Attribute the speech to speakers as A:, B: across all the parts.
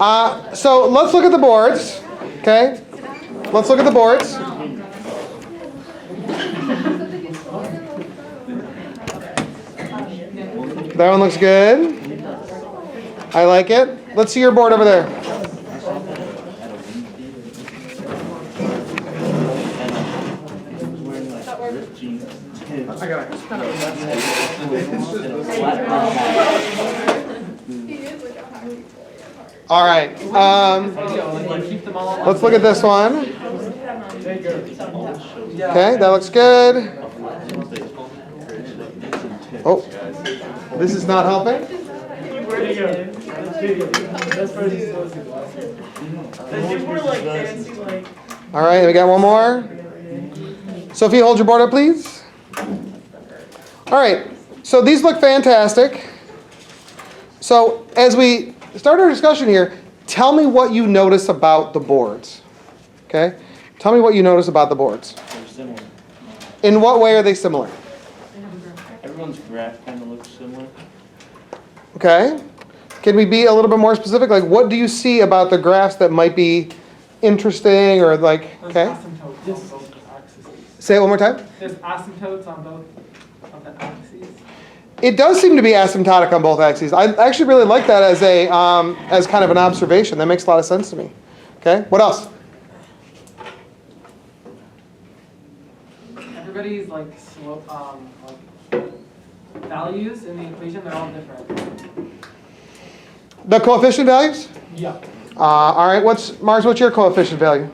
A: So let's look at the boards. Okay? Let's look at the boards. That one looks good. I like it. Let's see your board over there. I got it. All right. Let's look at this one. Okay, that looks good. Oh, this is not helping. All right, we got one more. Sophie, hold your board up, please. All right, so these look fantastic. So as we start our discussion here, tell me what you notice about the boards. Okay? Tell me what you notice about the boards.
B: They're similar.
A: In what way are they similar?
B: Everyone's graph kind of looks similar.
A: Okay. Can we be a little bit more specific? Like, what do you see about the graphs that might be interesting or like, okay?
C: There's asymptotes on both axes.
A: Say it one more time.
C: There's asymptotes on both of the axes.
A: It does seem to be asymptotic on both axes. I actually really like that as a as kind of an observation. That makes a lot of sense to me. Okay. What else?
C: Everybody's like slope, like values in the equation, they're all different.
A: The coefficient values?
C: Yeah.
A: All right. Mars? What's your coefficient value?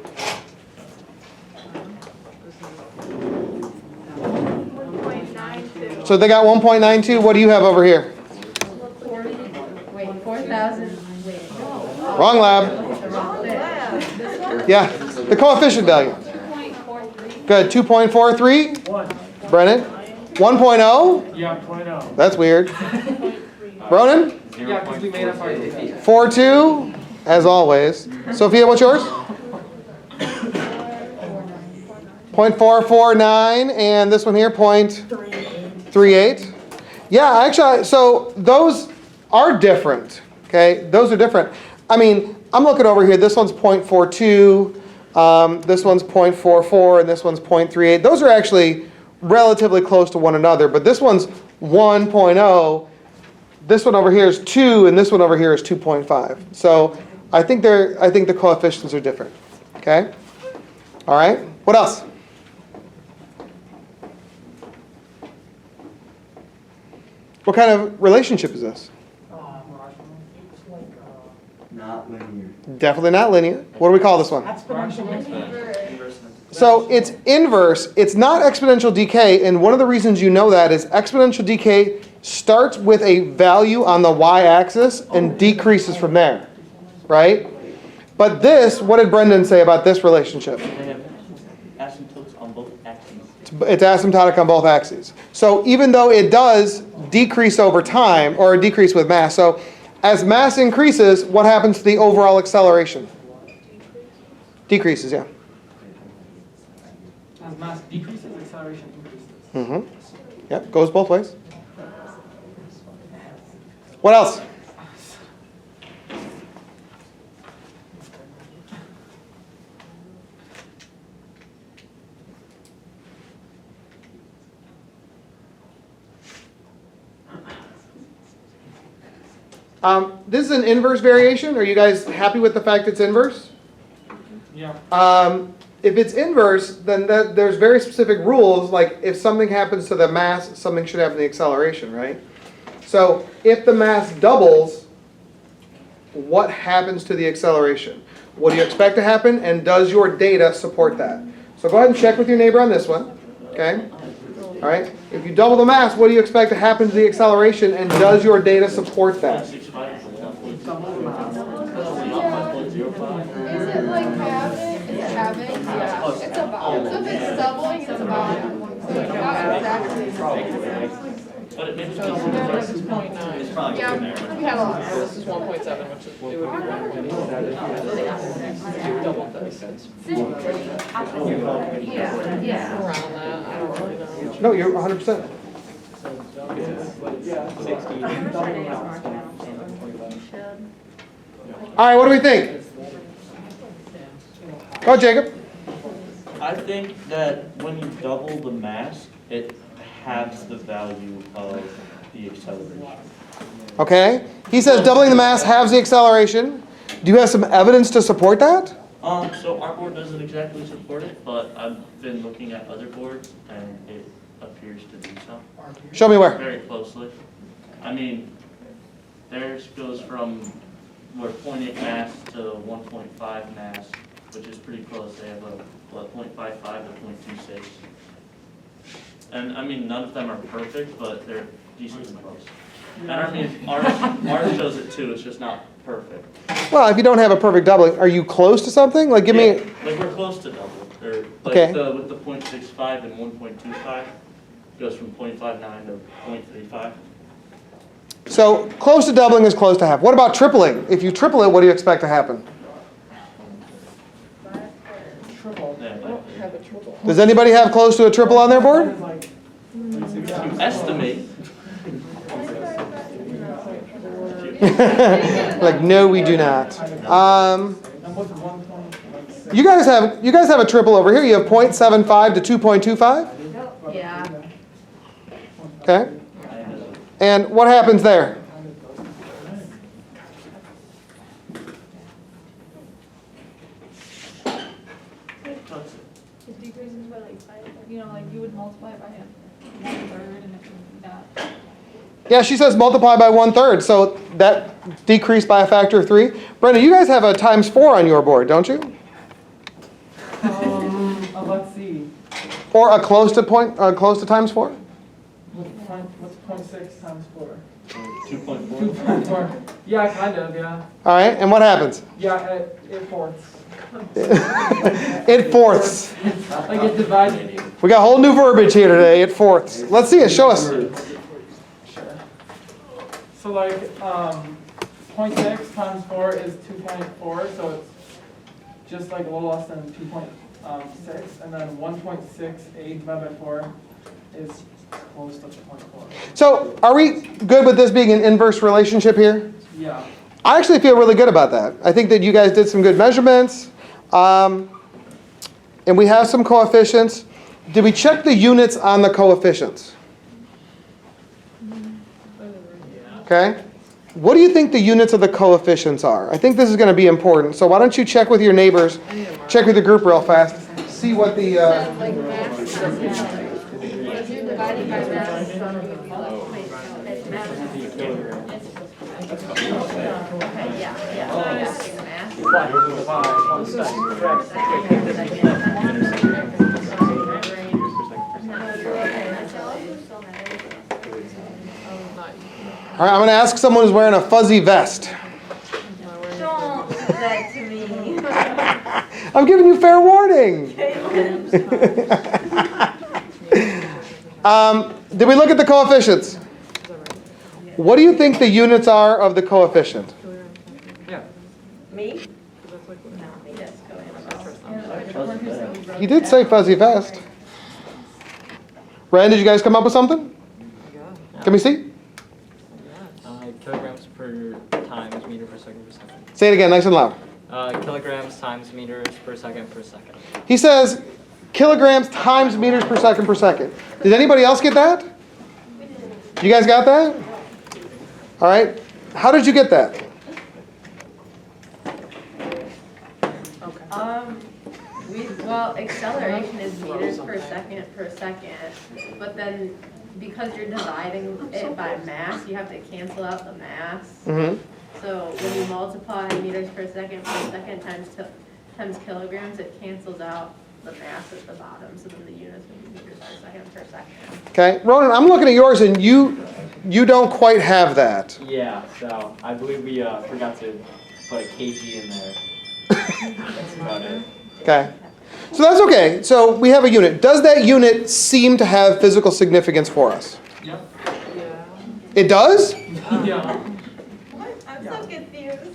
A: So they got 1.92. What do you have over here?
D: 4,000.
A: Wrong lab. Yeah, the coefficient value. Good. 2.43.
C: 1.
A: Brennan. 1.0.
C: Yeah, 0.0.
A: That's weird. Bronan.
C: Yeah, because we made up our data.
A: 4.2. As always. Sophia, what's yours? 0.449. And this one here, 0.38. Yeah, actually, so those are different. Okay, those are different. I mean, I'm looking over here. This one's 0.42. This one's 0.44, and this one's 0.38. Those are actually relatively close to one another, but this one's 1.0. This one over here is 2, and this one over here is 2.5. So I think the coefficients are different. Okay. All right. What else? What kind of relationship is this?
B: Not linear.
A: Definitely not linear. What do we call this one? So it's inverse. It's not exponential decay, and one of the reasons you know that is exponential decay starts with a value on the y-axis and decreases from there, right? But this, what did Brendan say about this relationship?
B: They have asymptotes on both axes.
A: It's asymptotic on both axes. So even though it does decrease over time, or decrease with mass, so as mass increases, what happens to the overall acceleration? Decreases, yeah.
C: As mass decreases, acceleration increases.
A: Mm-hmm. Yep, goes both ways. What else? This is an inverse variation. Are you guys happy with the fact it's inverse?
C: Yeah.
A: If it's inverse, then there's very specific rules, like if something happens to the mass, something should happen to the acceleration, right? So if the mass doubles, what happens to the acceleration? What do you expect to happen, and does your data support that? So go ahead and check with your neighbor on this one, okay? All right. If you double the mass, what do you expect to happen to the acceleration, and does your data support that?
D: Is it like having? It's having? Yeah. It's about. So if it's doubling, it's about. So it's about exactly.
B: But it makes
E: This is 0.9.
B: It's probably
D: Yeah,
B: in there.
D: we have a lot.
E: This is 1.7, which is, it would be 1. Double this.
D: Yeah.
E: Around that, I don't really know.
A: No, you're 100%. All right, what do we think? Go, Jacob.
B: I think that when you double the mass, it halves the value of the acceleration.
A: Okay. He says doubling the mass halves the acceleration. Do you have some evidence to support that?
B: So our board doesn't exactly support it, but I've been looking at other boards and it appears to do so.
A: Show me where.
B: Very closely. I mean, theirs goes from 0.8 mass to 1.5 mass, which is pretty close. They have a 0.55 to 0.26. And I mean, none of them are perfect, but they're decently close. And I mean, ours shows it too, it's just not perfect.
A: Well, if you don't have a perfect doubling, are you close to something? Like, give me.
B: Like we're close to double. Or like
A: Okay.
B: with the 0.65 and 1.25, goes from 0.59 to 0.35.
A: So close to doubling is close to half. What about tripling? If you triple it, what do you expect to happen?
C: Triple.
B: Yeah,
E: I don't have a triple.
A: Does anybody have close to a triple on their board?
C: Like,
B: you estimate.
A: Like, no, we do not.
C: and what's 1.6?
A: You guys have a triple over here. You have 0.75 to 2.25.
D: Yeah.
A: Okay. And what happens there?
F: It decreases by like 5, like you would multiply it by 1/3 and it would be that.
A: Yeah, she says multiply by 1/3. So that decreased by a factor of 3. Brenda, you guys have a times 4 on your board, don't you?
C: Let's see.
A: Or a close to times 4?
C: What's 0.6 times 4?
B: 2.4.
C: 2.4. Yeah, kind of, yeah.
A: All right, and what happens?
C: Yeah, it fourths.
A: It fourths.
C: Like it divides.
A: We got whole new verbiage here today. It fourths. Let's see it. Show us.
C: Sure. So like 0.6 times 4 is 2.4, so it's just like a little less than 2.6, and then 1.68 divided by 4 is close to 0.4.
A: So are we good with this being an inverse relationship here?
C: Yeah.
A: I actually feel really good about that. I think that you guys did some good measurements. And we have some coefficients. Did we check the units on the coefficients? Okay. What do you think the units of the coefficients are? I think this is going to be important. So why don't you check with your neighbors, check with the group real fast, see what the...
D: Like mass is because you're dividing by mass, so you would be like, it's mass. Okay, yeah.
A: All right, I'm going to ask someone who's wearing a fuzzy vest.
D: Don't do that to me.
A: I'm giving you fair warning. Did we look at the coefficients? What do you think the units are of the coefficient?
C: Yeah.
D: Me?
A: He did say fuzzy vest. Ryan, did you guys come up with something? Can we see?
G: Kilograms per times meter per second per second.
A: Say it again, nice and loud.
G: Kilograms times meters per second per second.
A: He says kilograms times meters per second per second. Did anybody else get that? You guys got that? All right. How did you get that?
D: Well, acceleration is meters per second, but then because you're dividing it by mass, you have to cancel out the mass.
A: Mm-hmm.
D: So when you multiply meters per second times kilograms, it cancels out the mass at the bottom, so then the units would be meters per second.
A: Okay, Ronan, I'm looking at yours, and you don't quite have that.
G: Yeah, so I believe we forgot to put a kg in there. That's about it.
A: Okay, so that's okay. So we have a unit. Does that unit seem to have physical significance for us?
C: Yep.
A: It does?
C: Yeah.
D: I'm so confused.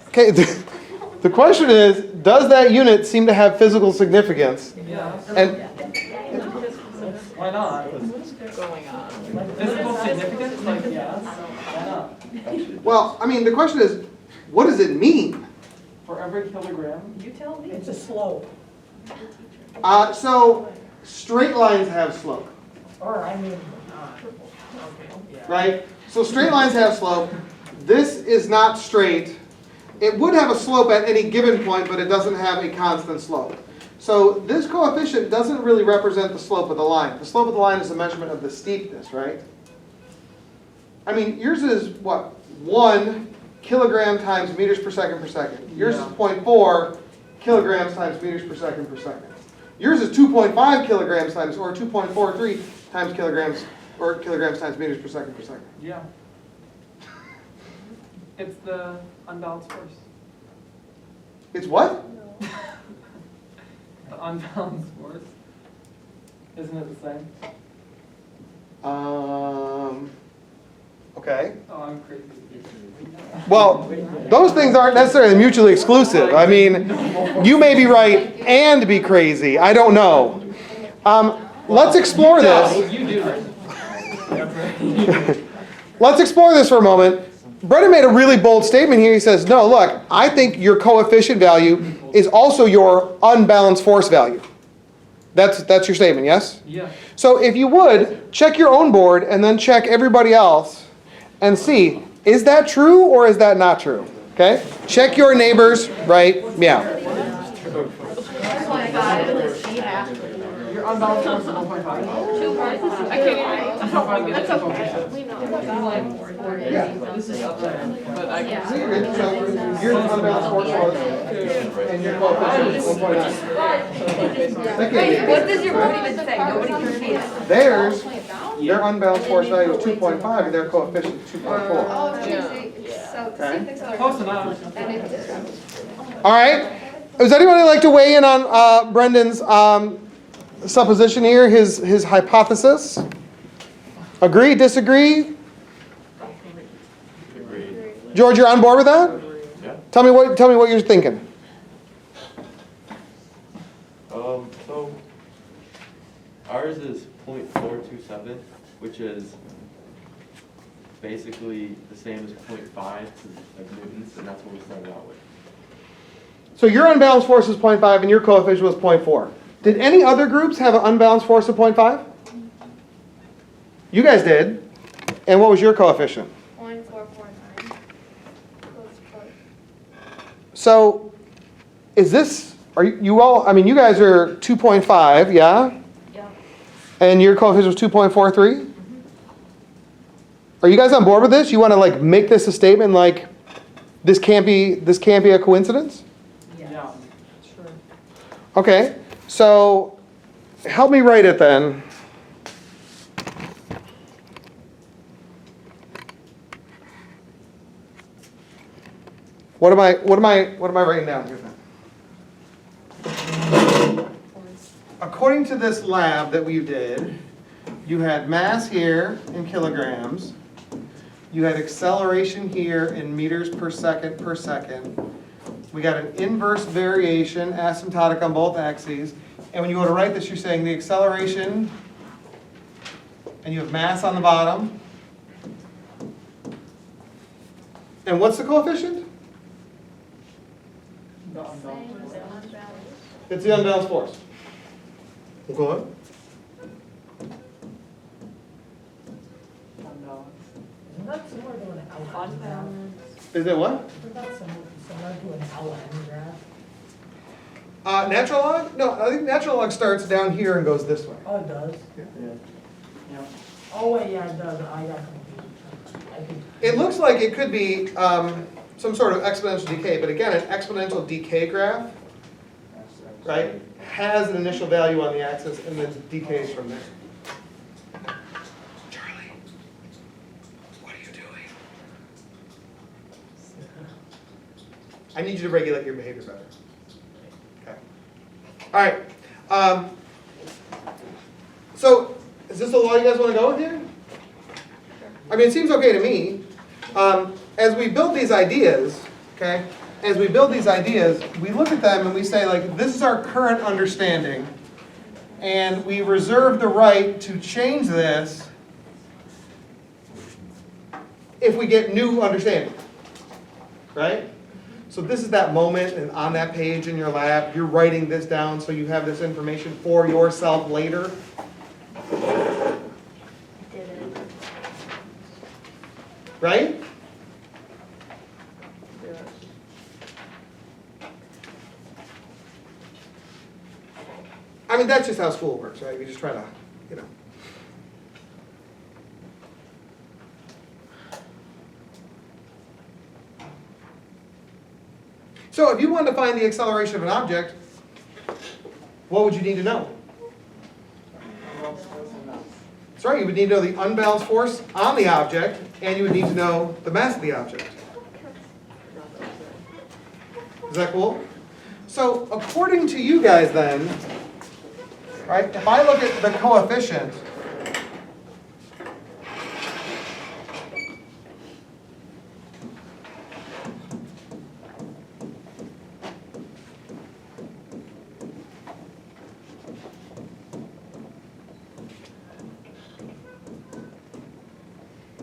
A: Okay, the question is, does that unit seem to have physical significance?
C: Yeah.
A: And
C: Why not?
E: What is going on?
C: Physical significance? Like, yes. Why not?
A: Well, I mean, the question is, what does it mean?
C: For every kilogram,
D: You tell me.
H: It's a slope,
A: So straight lines have slope,
H: or I mean, okay, yeah.
A: right? So straight lines have slope. This is not straight. It would have a slope at any given point, but it doesn't have a constant slope. So this coefficient doesn't really represent the slope of the line. The slope of the line is a measurement of the steepness, right? I mean, yours is what? 1 kilogram times meters per second per second. Yours is
C: Yeah.
A: 0.4 kilograms times meters per second per second. Yours is 2.5 kilograms times, or 2.43 times kilograms, or kilograms times meters per second per second.
C: yeah. It's the unbalanced force.
A: It's what?
C: The unbalanced force. Isn't it the same?
A: Okay.
C: Oh, I'm crazy.
A: Well, those things aren't necessarily mutually exclusive. I mean, you may be right and be crazy. I don't know. Let's explore this.
C: You do this.
A: Let's explore this for a moment. Brendan made a really bold statement here. He says, no, look, I think your coefficient value is also your unbalanced force value. That's your statement, yes?
C: Yeah.
A: So if you would, check your own board and then check everybody else and see, is that true or is that not true? Okay? Check your neighbors, right? Yeah.
C: Your unbalanced force is 1.5.
E: I can't even, I don't want to get
C: That's
E: it.
C: okay.
D: We know.
E: This is up there, but I
D: Yeah.
A: So you're good. So your unbalanced force was, and your coefficient is 1.9. Okay.
I: What does your board even say? Nobody can see it.
A: Theirs, their unbalanced force value is 2.5 and their coefficient is 2.4.
D: Oh, so
A: Okay.
C: Close enough.
A: All right. Does anybody like to weigh in on Brendan's supposition here, his hypothesis? Agree, disagree? George, you're on board with that?
J: Yeah.
A: Tell me what you're thinking.
J: So ours is 0.427, which is basically the same as 0.5 to like newtons, and that's what we started out with.
A: So your unbalanced force is 0.5 and your coefficient was 0.4. Did any other groups have an unbalanced force of 0.5? You guys did. And what was your coefficient?
D: 0.449.
A: So is this, are you all, I mean, you guys are 2.5, yeah?
D: Yeah.
A: And your coefficient was 2.43? Are you guys on board with this? You want to like make this a statement like this can't be a coincidence?
C: Yeah.
H: Sure.
A: Okay. So help me write it then. What am I writing down here then? According to this lab that we did, you had mass here in kilograms. You had acceleration here in meters per second per second. We got an inverse variation, asymptotic on both axes. And when you go to write this, you're saying the acceleration, and you have mass on the bottom. And what's the coefficient?
C: The unbalanced force.
A: It's the unbalanced force. Go on.
C: Unbalanced.
H: Isn't that similar to an LN graph?
A: Is it what?
H: Isn't that similar to an LN graph?
A: Natural log? No, I think natural log starts down here and goes this way.
H: Oh, it does?
C: Yeah.
H: Oh, wait, yeah, it does. I got confused. I think.
A: It looks like it could be some sort of exponential decay, but again, an exponential decay graph, right, has an initial value on the axis and then decays from there. Charlie, what are you doing? I need you to regulate your behavior better. Okay. All right. So, is this the law you guys want to go with here? I mean, it seems okay to me. As we build these ideas, okay, as we build these ideas, we look at them and we say, like, this is our current understanding, and we reserve the right to change this if we get new understanding, right? So this is that moment, and on that page in your lab, you're writing this down so you have this information for yourself later. Right? I mean, that's just how school works, right? We just try to, you know. So if you wanted to find the acceleration of an object, what would you need to know? That's right, you would need to know the unbalanced force on the object, and you would need to know the mass of the object. Is that cool? So according to you guys then, right, if I look at the coefficient